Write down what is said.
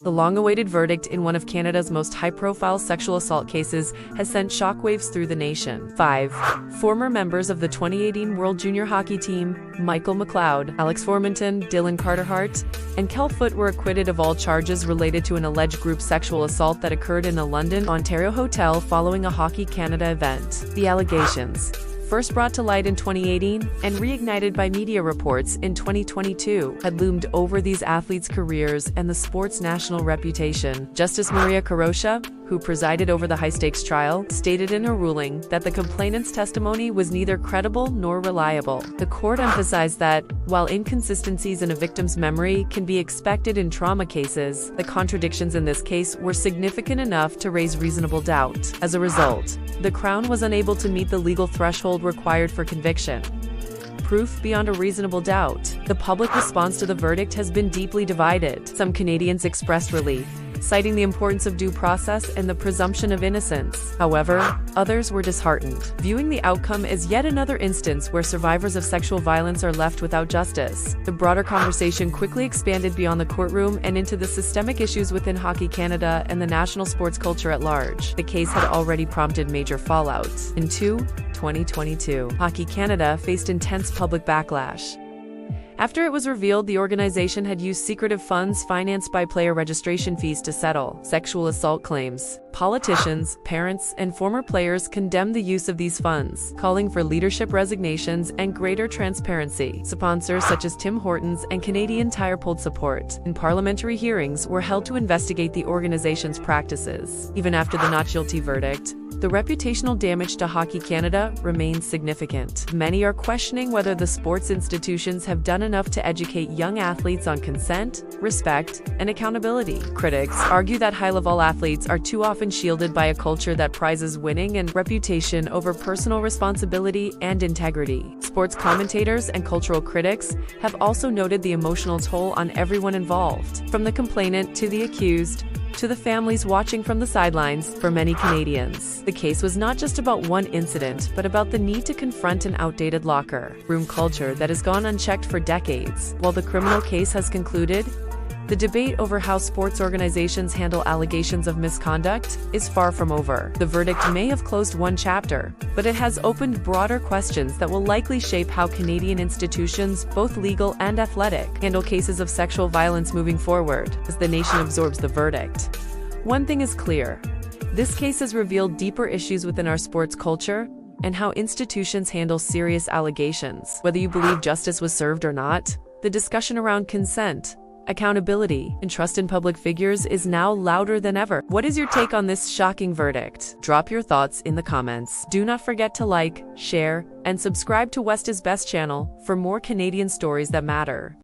The long-awaited verdict in one of Canada's most high-profile sexual assault cases has sent shockwaves through the nation. 5. Former members of the 2018 World Junior Hockey Team, McLeod, Alex Formenton, Dillon Hart, and Cal Foote were acquitted of all charges related to an alleged group sexual assault that occurred in a London, Ontario hotel following a Hockey Canada event. The allegations, first brought to light in 2018 and reignited by media reports in 2022, had loomed over these athletes' careers and the sport's national reputation. Justice Maria Carroccia, who presided over the high-stakes trial, stated in her ruling that the complainant's testimony was neither credible nor reliable. The court emphasized that, while inconsistencies in a victim's memory can be expected in trauma cases, the contradictions in this case were significant enough to raise reasonable doubt. As a result, the Crown was unable to meet the legal threshold required for conviction. Proof beyond a reasonable doubt. The public response to the verdict has been deeply divided. Some Canadians expressed relief, citing the importance of due process and the presumption of innocence. However, others were disheartened, viewing the outcome as yet another instance where survivors of sexual violence are left without justice. The broader conversation quickly expanded beyond the courtroom and into the systemic issues within Hockey Canada and the national sports culture at large. The case had already prompted major fallout. In 2022, Hockey Canada faced intense public backlash after it was revealed the organization had used secretive funds financed by player registration fees to settle sexual assault claims. Politicians, parents, and former players condemned the use of these funds, calling for leadership resignations and greater transparency. Sponsors such as Tim Hortons and Canadian Tire pulled support, and parliamentary hearings were held to investigate the organization's practices. Even after the not guilty verdict, the reputational damage to Hockey Canada remains significant. Many are questioning whether the sports institutions have done enough to educate young athletes on consent, respect, and accountability. Critics argue that high-level athletes are too often shielded by a culture that prizes winning and reputation over personal responsibility and integrity. Sports commentators and cultural critics have also noted the emotional toll on everyone involved, from the complainant to the accused, to the families watching from the sidelines. For many Canadians, the case was not just about one incident, but about the need to confront an outdated locker room culture that has gone unchecked for decades. While the criminal case has concluded, the debate over how sports organizations handle allegations of misconduct is far from over. The verdict may have closed one chapter, but it has opened broader questions that will likely shape how Canadian institutions, both legal and athletic, handle cases of sexual violence moving forward. As the nation absorbs the verdict, one thing is clear: this case has revealed deeper issues within our sports culture and how institutions handle serious allegations. Whether you believe justice was served or not, the discussion around consent, accountability, and trust in public figures is now louder than ever. What is your take on this shocking verdict? Drop your thoughts in the comments. Do not forget to like, share, and subscribe to West is Best channel for more Canadian stories that matter.